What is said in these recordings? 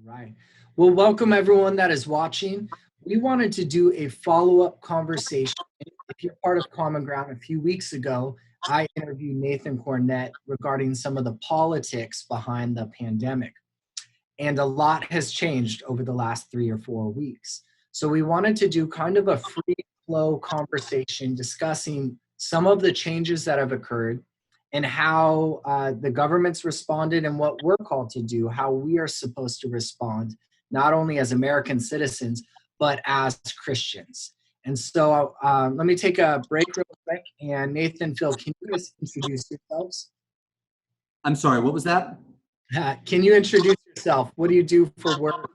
Right. Well, welcome everyone that is watching. We wanted to do a follow-up conversation. If you're part of Common Ground, a few weeks ago, I interviewed Nathan Cornett regarding some of the politics behind the pandemic. And a lot has changed over the last 3 or 4 weeks. So we wanted to do kind of a free flow conversation discussing some of the changes that have occurred and how the government's responded and what we're called to do, how we are supposed to respond, not only as American citizens, but as Christians. And so let me take a break real quick. And Nathan, Phil, can you guys introduce yourselves? I'm sorry, what was that? Can you introduce yourself? What do you do for work?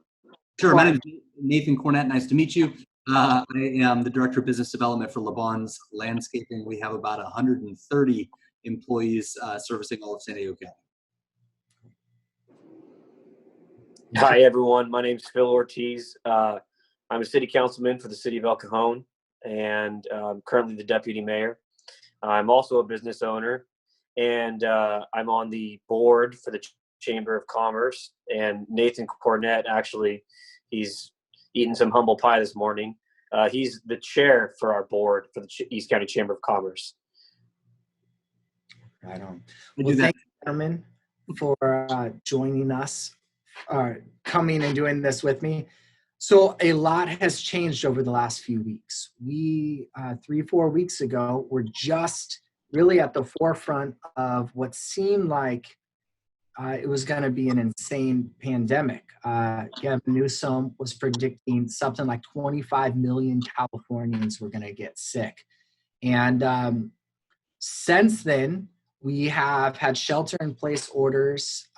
Sure, my name is Nathan Cornett. Nice to meet you. I am the Director of Business Development for LeBon's Landscaping. We have about 130 employees servicing all of San Diego County. Hi, everyone. My name is Phil Ortiz. I'm a city councilman for the city of El Cajon, and currently the deputy mayor. I'm also a business owner, and I'm on the board for the Chamber of Commerce. And Nathan Cornett, actually, he's eating some humble pie this morning. He's the chair for our board for the East County Chamber of Commerce. Right on. Well, thank you, gentlemen, for joining us, coming and doing this with me. So a lot has changed over the last few weeks. We, 3-4 weeks ago, were just really at the forefront of what seemed like it was going to be an insane pandemic. Gavin Newsom was predicting something like 25 million Californians were going to get sick. And since then, we have had shelter-in-place orders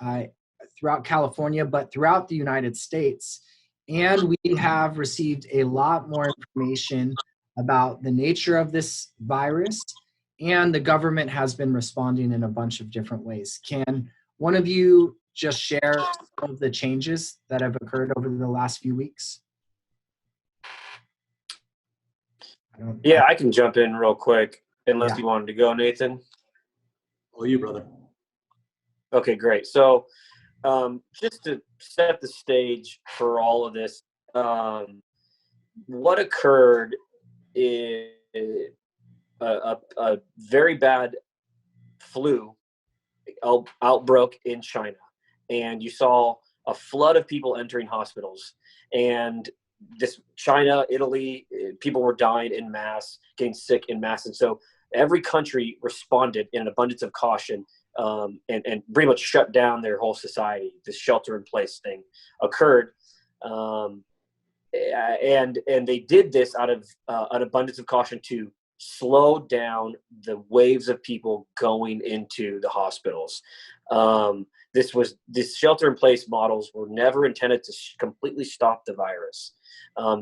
throughout California, but throughout the United States. And we have received a lot more information about the nature of this virus, and the government has been responding in a bunch of different ways. Can one of you just share some of the changes that have occurred over the last few weeks? I can jump in real quick, unless you wanted to go, Nathan. Oh, you, brother. Okay, great. So just to set the stage for all of this, what occurred is a very bad flu outbroke in China, and you saw a flood of people entering hospitals. And this China, Italy, people were dying in mass, getting sick in mass. And so every country responded in an abundance of caution and pretty much shut down their whole society. This shelter-in-place thing occurred. And they did this out of an abundance of caution to slow down the waves of people going into the hospitals. This shelter-in-place models were never intended to completely stop the virus.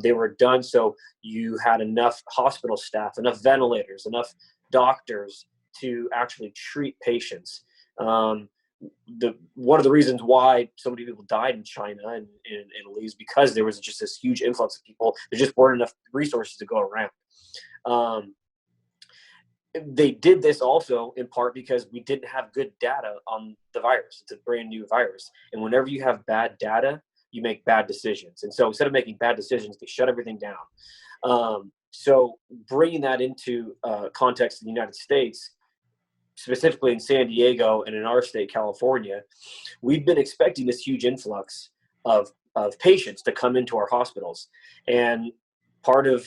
They were done so you had enough hospital staff, enough ventilators, enough doctors to actually treat patients. One of the reasons why so many people died in China and in Italy is because there was just this huge influx of people. There just weren't enough resources to go around. They did this also in part because we didn't have good data on the virus. It's a brand new virus. And whenever you have bad data, you make bad decisions. And so instead of making bad decisions, they shut everything down. So bringing that into context in the United States, specifically in San Diego and in our state, California, we've been expecting this huge influx of patients to come into our hospitals. And part of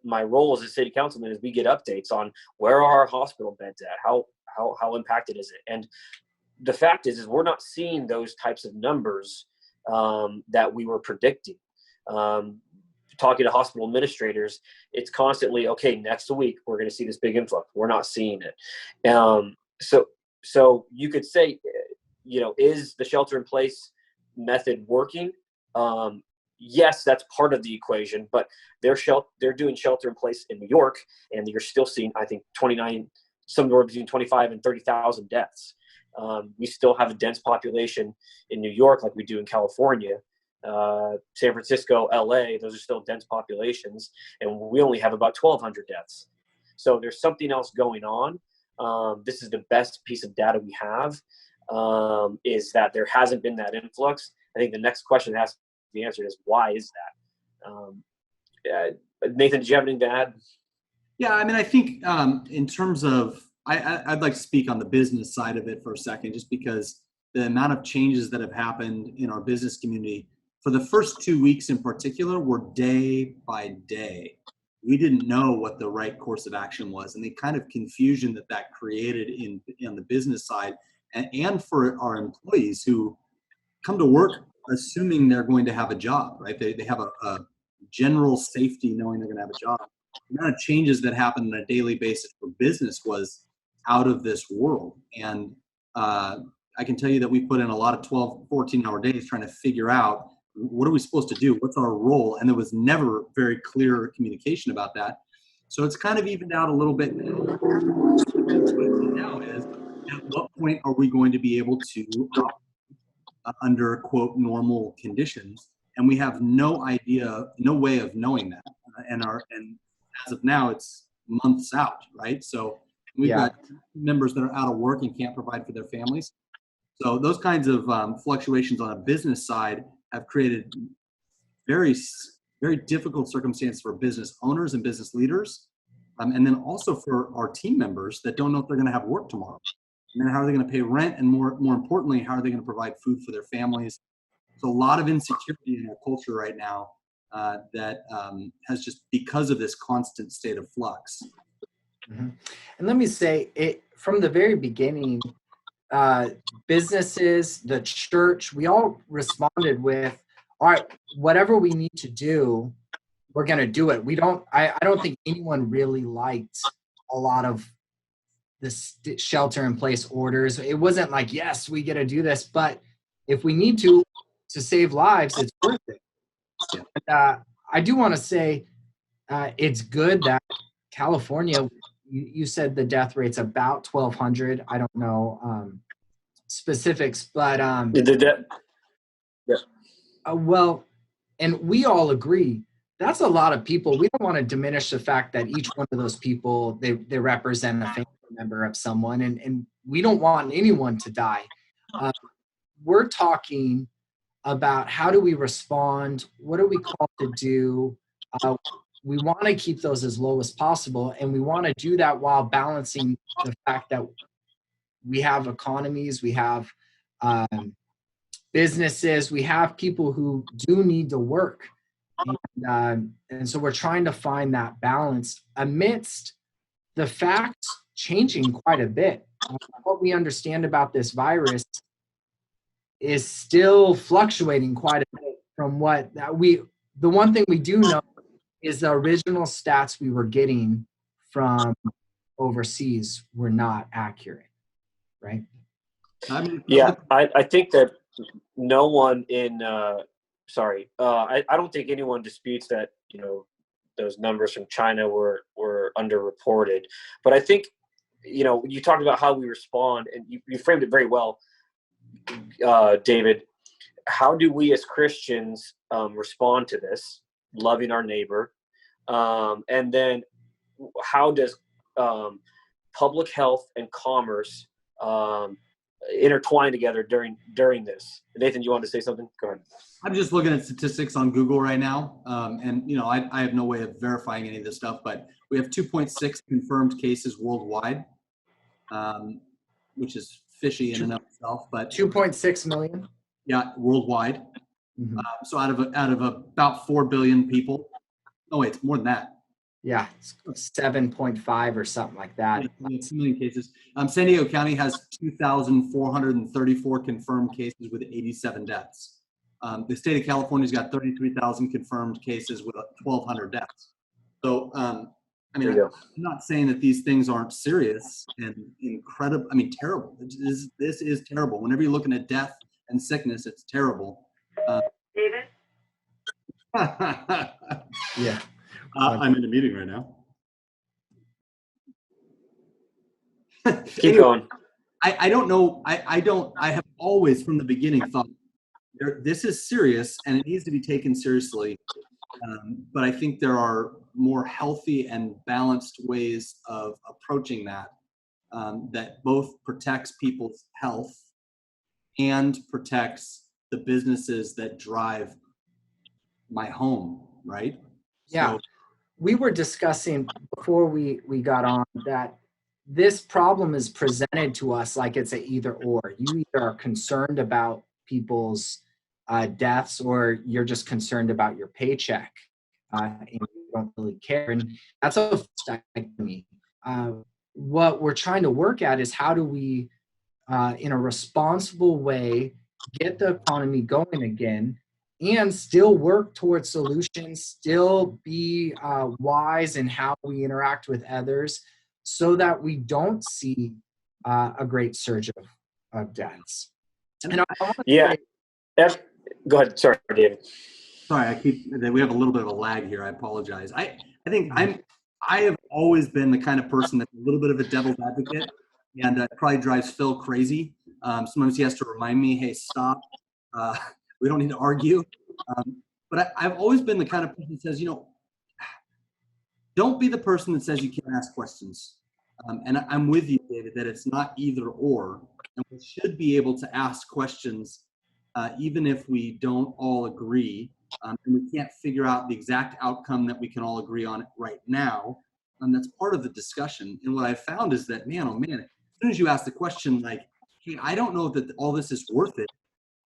my role as a city councilman is we get updates on where are our hospital beds at, how impacted is it. And the fact is we're not seeing those types of numbers that we were predicting. Talking to hospital administrators, it's constantly, okay, next week we're going to see this big influx. We're not seeing it. So you could say, is the shelter-in-place method working? Yes, that's part of the equation, but they're doing shelter-in-place in New York, and you're still seeing, I think, somewhere between 25 and 30,000 deaths. We still have a dense population in New York like we do in California. San Francisco, LA, those are still dense populations, and we only have about 1,200 deaths. So there's something else going on. This is the best piece of data we have, is that there hasn't been that influx, I think the next question that has to be answered is, why is that? Nathan, did you have anything to add? Yeah, I mean, I think in terms of, I'd like to speak on the business side of it for a second, just because the amount of changes that have happened in our business community for the first 2 weeks in particular were day by day. We didn't know what the right course of action was, and the kind of confusion that created in the business side, and for our employees who come to work assuming they're going to have a job, right? They have a general safety knowing they're going to have a job. The amount of changes that happen on a daily basis for business was out of this world. And I can tell you that we put in a lot of 12, 14-hour days trying to figure out, what are we supposed to do? What's our role? And there was never very clear communication about that. So it's kind of evened out a little bit now. Now is, at what point are we going to be able to operate under, quote, normal conditions? And we have no idea, no way of knowing that. And as of now, it's months out, right? So we've got members that are out of work and can't provide for their families. So those kinds of fluctuations on a business side have created very, very difficult circumstances for business owners and business leaders. And then also for our team members that don't know if they're going to have work tomorrow. And then how are they going to pay rent? And more importantly, how are they going to provide food for their families? There's a lot of insecurity in our culture right now that has just, because of this constant state of flux. Mm-hmm. And let me say, it from the very beginning, businesses, the church, we all responded with, all right, whatever we need to do, we're going to do it. I don't think anyone really liked a lot of the shelter in place orders. It wasn't like, yes, we get to do this, but if we need to save lives, it's worth it. And, I do want to say it's good that California, you said the death rate's about 1,200. I don't know specifics, but well, and we all agree that's a lot of people. We don't want to diminish the fact that each one of those people, they represent a family member of someone, and we don't want anyone to die. We're talking about how do we respond? What are we called to do? We want to keep those as low as possible, and we want to do that while balancing the fact that we have economies, we have businesses, we have people who do need to work. And so we're trying to find that balance amidst the facts changing quite a bit. What we understand about this virus is still fluctuating quite a bit from what the one thing we do know is the original stats we were getting from overseas were not accurate, right? Yeah, I think that no one in I don't think anyone disputes that, those numbers from China were underreported. But I think, you talked about how we respond, and you framed it very well, David. How do we as Christians respond to this, loving our neighbor? And then how does public health and commerce intertwine together during this? Nathan, you wanted to say something? Go ahead. I'm just looking at statistics on Google right now. And I have no way of verifying any of this stuff, but we have 2.6 confirmed cases worldwide, which is fishy in and of itself, but 2.6 million. Yeah, worldwide. Mm-hmm. So out of about 4 billion people. Oh wait, it's more than that. Yeah, 7.5 or something like that. Yeah, 2 million cases. San Diego County has 2,434 confirmed cases with 87 deaths. The state of California's got 33,000 confirmed cases with 1,200 deaths. So, I'm not saying that these things aren't serious and incredible. Terrible. This is terrible. Whenever you're looking at death and sickness, it's terrible. David? Yeah. I'm in a meeting right now. Keep going. I don't know. I have always from the beginning thought this is serious and it needs to be taken seriously. But I think there are more healthy and balanced ways of approaching that that both protects people's health and protects the businesses that drive my home, right? Yeah. So, We were discussing before we got on that this problem is presented to us like it's a either or. You either are concerned about people's deaths, or you're just concerned about your paycheck, and you don't really care. And that's a dichotomy. What we're trying to work at is how do we, in a responsible way, get the economy going again, and still work towards solutions, still be wise in how we interact with others, so that we don't see a great surge of deaths. And I want to Yeah. Go ahead. Sorry, David. Sorry, we have a little bit of a lag here. I apologize. I think I have always been the kind of person that's a little bit of a devil's advocate, and it probably drives Phil crazy. Sometimes he has to remind me, hey, stop. We don't need to argue. But I've always been the kind of person that says, don't be the person that says you can't ask questions. And I'm with you, David, that it's not either or. And we should be able to ask questions even if we don't all agree. And we can't figure out the exact outcome that we can all agree on right now. And that's part of the discussion. And what I've found is that, man, oh man, as soon as you ask the question, like, hey, I don't know that all this is worth it,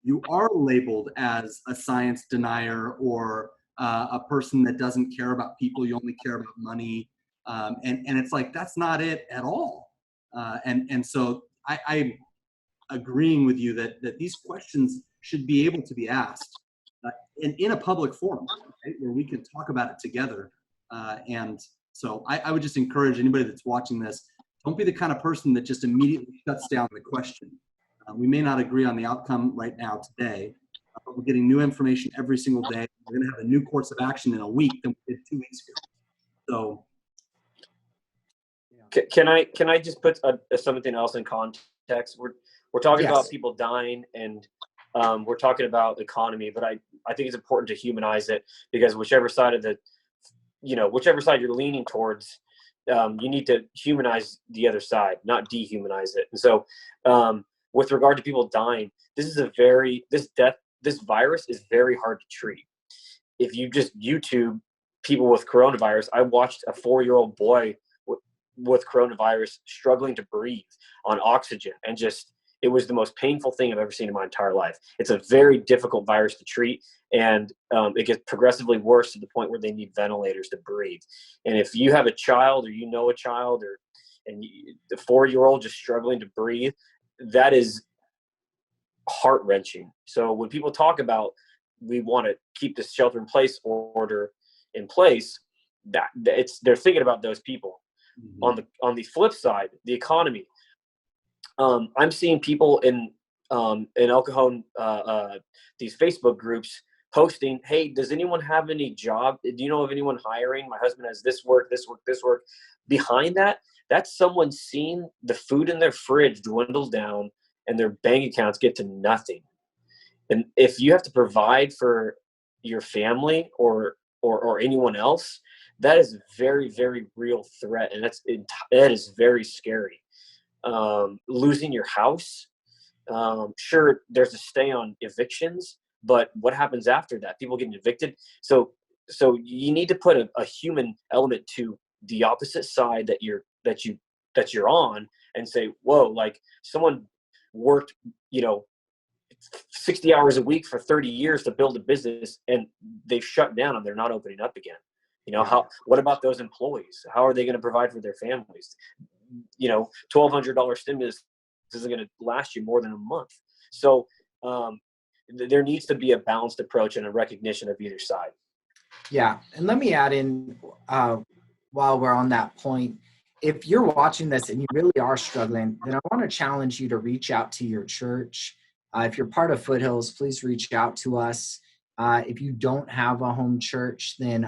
you are labeled as a science denier or a person that doesn't care about people. You only care about money. And it's like, that's not it at all. And so I'm agreeing with you that these questions should be able to be asked in a public forum, right, where we can talk about it together. And so I would just encourage anybody that's watching this, don't be the kind of person that just immediately shuts down the question. We may not agree on the outcome right now today, but we're getting new information every single day. We're going to have a new course of action in a week than we did 2 weeks ago. So, can I just put something else in context? We're talking about people dying, and we're talking about economy, but I think it's important to humanize it, because whichever side you're leaning towards, you need to humanize the other side, not dehumanize it. And so, with regard to people dying, this virus is very hard to treat. If you just YouTube people with coronavirus, I watched a 4-year-old boy with coronavirus struggling to breathe on oxygen, and it was the most painful thing I've ever seen in my entire life. It's a very difficult virus to treat, and it gets progressively worse to the point where they need ventilators to breathe. And if you have a child, or you know a child, the 4-year-old just struggling to breathe, that is heart-wrenching. So when people talk about we want to keep this shelter-in-place order in place, they're thinking about those people. Mm-hmm. On the flip side, the economy. I'm seeing people in El Cajon, these Facebook groups posting, hey, does anyone have any job? Do you know of anyone hiring? My husband has this work. Behind that, that's someone seeing the food in their fridge dwindle down and their bank accounts get to nothing. And if you have to provide for your family or anyone else, that is a very, very real threat. And that is very scary. Losing your house. Sure, there's a stay on evictions, but what happens after that? People getting evicted. So you need to put a human element to the opposite side that you're on, and say, whoa, like someone worked, 60 hours a week for 30 years to build a business, and they've shut down and they're not opening up again. What about those employees? How are they going to provide for their families? $1,200 stimulus isn't going to last you more than a month. So there needs to be a balanced approach and a recognition of either side. Yeah. And let me add in, while we're on that point, if you're watching this and you really are struggling, then I want to challenge you to reach out to your church. If you're part of Foothills, please reach out to us. If you don't have a home church, then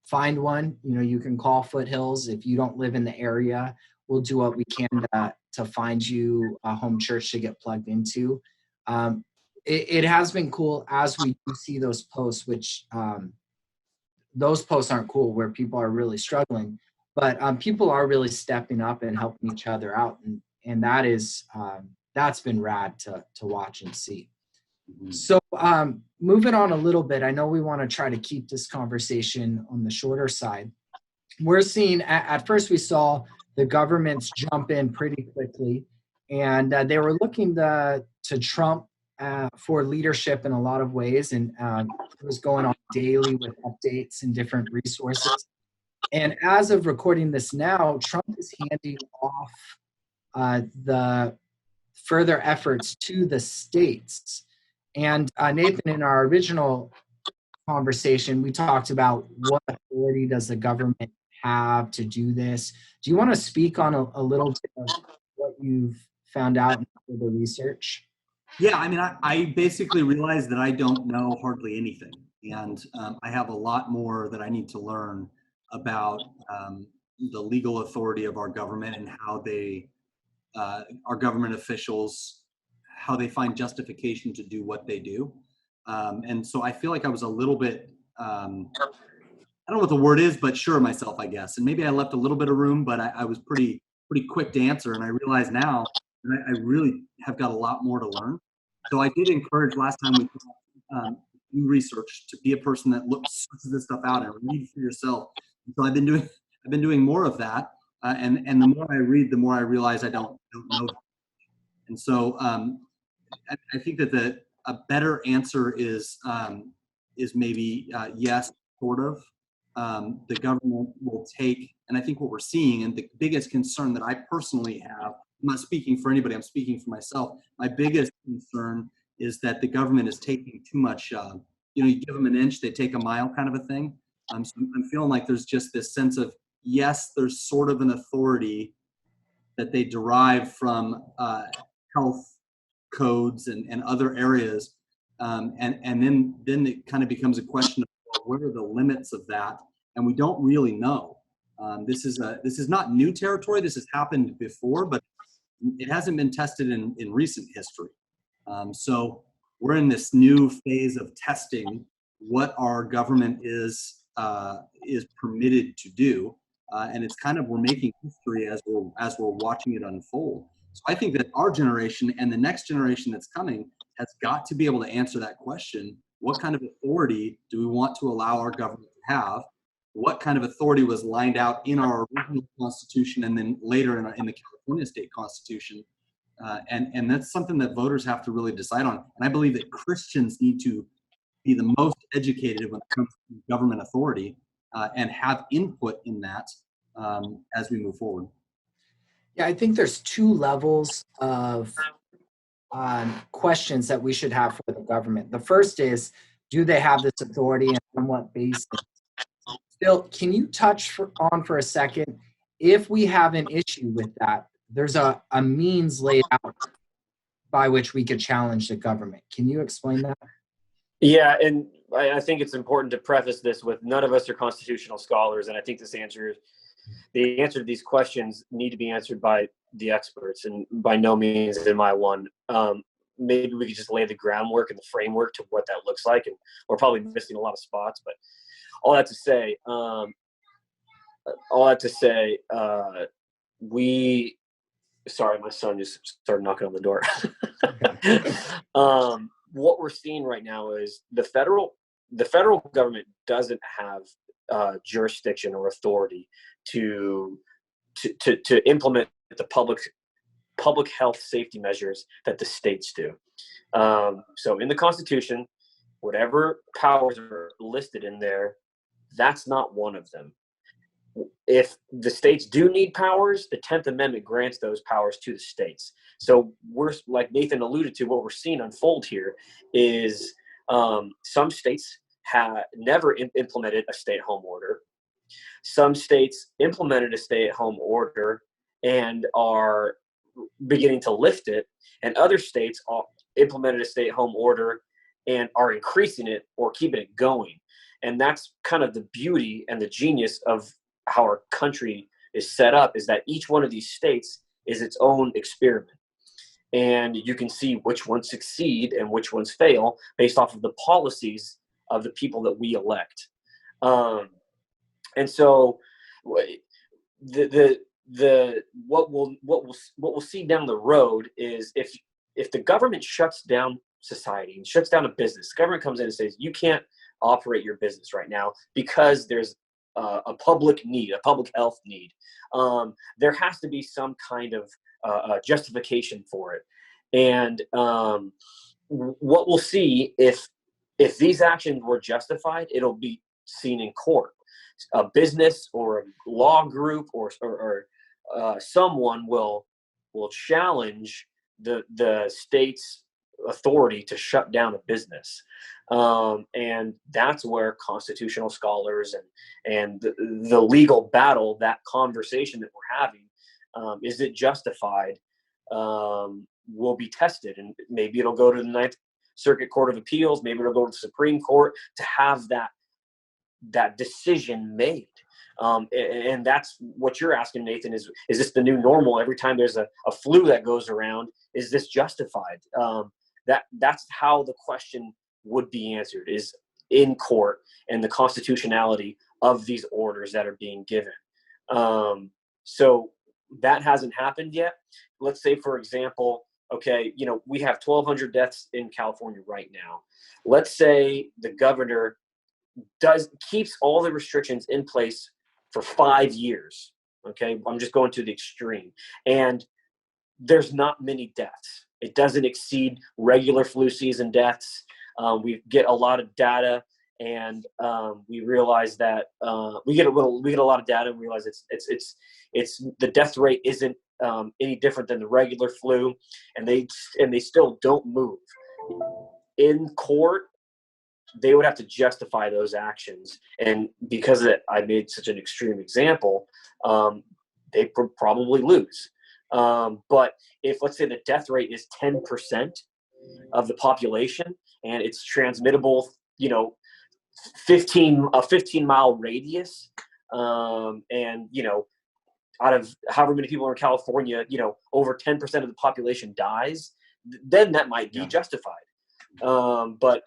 find one. You can call Foothills. If you don't live in the area, we'll do what we can to find you a home church to get plugged into. It has been cool as we do see those posts, which those posts aren't cool, where people are really struggling, but people are really stepping up and helping each other out. And that is, that's been rad to watch and see. So moving on a little bit, I know we want to try to keep this conversation on the shorter side. We're seeing, at first we saw the governments jump in pretty quickly, and they were looking to Trump for leadership in a lot of ways, and it was going on daily with updates and different resources. And as of recording this now, Trump is handing off the further efforts to the states. And Nathan, in our original conversation, we talked about what authority does the government have to do this. Do you want to speak on a little bit of what you've found out in the research? Yeah, I mean, I basically realized that I don't know hardly anything. And I have a lot more that I need to learn about the legal authority of our government and how our government officials, how they find justification to do what they do. And so I feel like I was a little bit, I don't know what the word is, but sure of myself, I guess. And maybe I left a little bit of room, but I was pretty quick to answer. And I realize now that I really have got a lot more to learn. So I did encourage last time we do research to be a person that searches this stuff out and read for yourself. And so I've been doing more of that. And the more I read, the more I realize I don't know. And so I think that a better answer is maybe yes, sort of. The government will take, and I think what we're seeing, and the biggest concern that I personally have, I'm not speaking for anybody, I'm speaking for myself. My biggest concern is that the government is taking too much, you give them an inch, they take a mile kind of a thing. So I'm feeling like there's just this sense of, yes, there's sort of an authority that they derive from health codes and other areas. And then it kind of becomes a question of, well, what are the limits of that? And we don't really know. This is not new territory. This has happened before, but it hasn't been tested in recent history. So we're in this new phase of testing what our government is permitted to do, and it's kind of, we're making history as we're watching it unfold. So I think that our generation and the next generation that's coming has got to be able to answer that question. What kind of authority do we want to allow our government to have? What kind of authority was lined out in our original Constitution and then later in the California State Constitution? And that's something that voters have to really decide on. And I believe that Christians need to be the most educated when it comes to government authority and have input in that as we move forward. Yeah, I think there's two levels of questions that we should have for the government. The first is, do they have this authority and on what basis? Phil, can you touch on for a second, if we have an issue with that, there's a means laid out by which we could challenge the government. Can you explain that? Yeah, and I think it's important to preface this with, none of us are constitutional scholars, and I think the answer to these questions need to be answered by the experts, and by no means am I one. Maybe we could just lay the groundwork and the framework to what that looks like, and we're probably missing a lot of spots, but all that to say, sorry, my son just started knocking on the door. What we're seeing right now is the federal government doesn't have jurisdiction or authority to implement the public health safety measures that the states do. So in the Constitution, whatever powers are listed in there, that's not one of them. If the states do need powers, the 10th Amendment grants those powers to the states. So we're, like Nathan alluded to, what we're seeing unfold here is some states have never implemented a stay-at-home order. Some states implemented a stay-at-home order and are beginning to lift it, and other states implemented a stay-at-home order and are increasing it or keeping it going. And that's kind of the beauty and the genius of how our country is set up, is that each one of these states is its own experiment. And you can see which ones succeed and which ones fail based off of the policies of the people that we elect. And so what we'll see down the road is, if the government shuts down society and shuts down a business, the government comes in and says, you can't operate your business right now because there's a public need, a public health need. There has to be some kind of justification for it. And what we'll see, if these actions were justified, it'll be seen in court. A business or a law group or someone will challenge the state's authority to shut down a business. And that's where constitutional scholars and the legal battle, that conversation that we're having, is it justified, will be tested. And maybe it'll go to the Ninth Circuit Court of Appeals, maybe it'll go to the Supreme Court to have that decision made. And that's what you're asking, Nathan, is this the new normal? Every time there's a flu that goes around, is this justified? That's how the question would be answered, is in court, and the constitutionality of these orders that are being given. So that hasn't happened yet. Let's say, for example, okay, we have 1,200 deaths in California right now. Let's say the governor keeps all the restrictions in place for 5 years. Okay, I'm just going to the extreme, and there's not many deaths. It doesn't exceed regular flu season deaths. We get a lot of data, and we realize that we get a lot of data, and we realize it's the death rate isn't any different than the regular flu, and they still don't move. In court, they would have to justify those actions, and because I made such an extreme example, they probably lose. But if, let's say, the death rate is 10% of the population, and it's transmittable, 15-mile radius, and out of however many people are in California, over 10% of the population dies, then that might be justified. But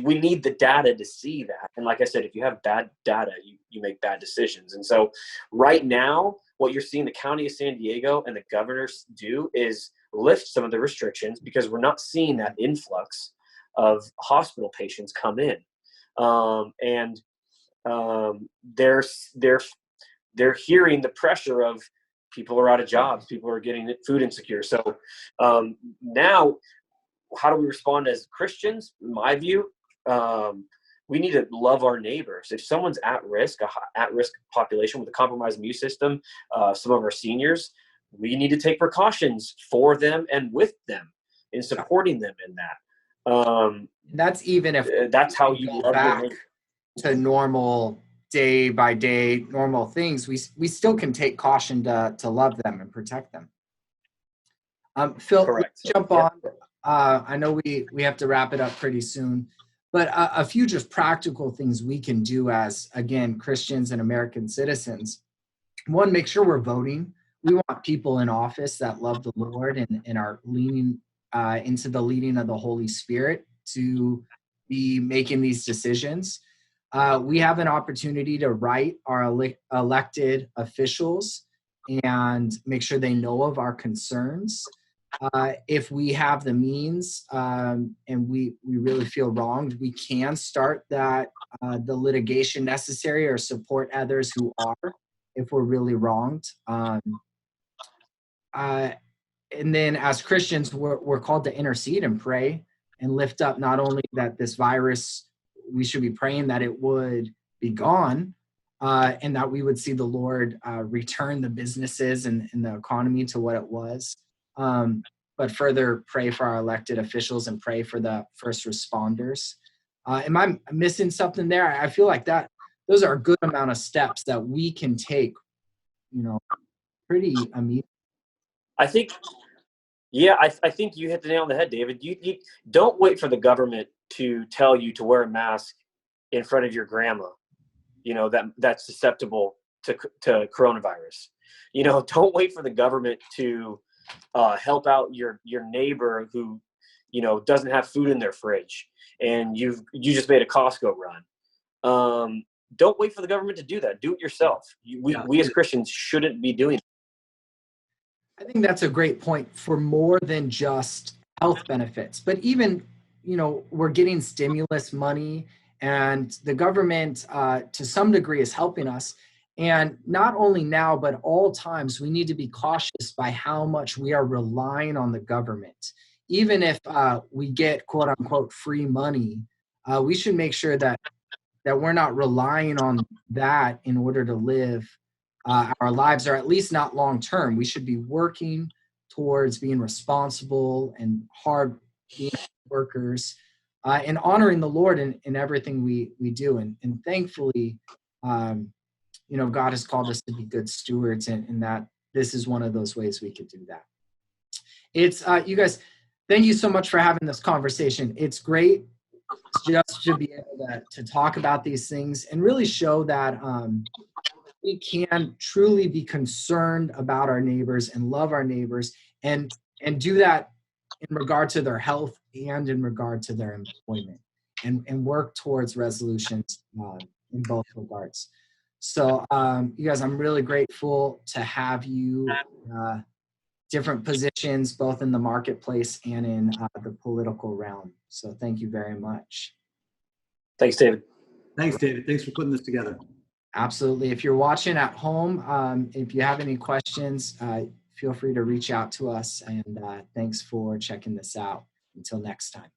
we need the data to see that. And like I said, if you have bad data, you make bad decisions. And so right now, what you're seeing the county of San Diego and the governors do is lift some of the restrictions, because we're not seeing that influx of hospital patients come in. And they're hearing the pressure of people are out of jobs, people are getting food insecure. So now, how do we respond as Christians? In my view, we need to love our neighbors. If someone's at risk population with a compromised immune system, some of our seniors, we need to take precautions for them and with them in supporting them in that. That's even if that's how you love back your neighbor. To normal day by day normal things. We still can take caution to love them and protect them. Phil, Correct. Let's jump on. I know we have to wrap it up pretty soon, but a few just practical things we can do as, again, Christians and American citizens. One, make sure we're voting. We want people in office that love the Lord and are leaning into the leading of the Holy Spirit to be making these decisions. We have an opportunity to write our elected officials and make sure they know of our concerns. If we have the means and we really feel wronged, we can start the litigation necessary or support others who are, if we're really wronged. And then as Christians, we're called to intercede and pray and lift up not only that this virus, we should be praying that it would be gone, and that we would see the Lord return the businesses and the economy to what it was. But further pray for our elected officials and pray for the first responders. Am I missing something there? I feel like those are a good amount of steps that we can take, pretty immediately. I think you hit the nail on the head, David. You don't wait for the government to tell you to wear a mask in front of your grandma, that's susceptible to coronavirus. Don't wait for the government to help out your neighbor who, doesn't have food in their fridge, and you just made a Costco run. Don't wait for the government to do that. Do it yourself. We as Christians shouldn't be doing that. I think that's a great point for more than just health benefits, but even we're getting stimulus money, and the government, to some degree, is helping us. And not only now, but all times, we need to be cautious by how much we are relying on the government. Even if we get quote unquote free money, we should make sure that we're not relying on that in order to live our lives, or at least not long term. We should be working towards being responsible and hard workers, and honoring the Lord in everything we do. And thankfully, God has called us to be good stewards, and that this is one of those ways we could do that. It's you guys, thank you so much for having this conversation. It's great just to be able to talk about these things and really show that we can truly be concerned about our neighbors and love our neighbors, and do that in regard to their health and in regard to their employment, and work towards resolutions in both regards. So you guys, I'm really grateful to have you different positions, both in the marketplace and in the political realm. So thank you very much. Thanks, David. Thanks, David. Thanks for putting this together. Absolutely. If you're watching at home, if you have any questions, feel free to reach out to us. And thanks for checking this out. Until next time.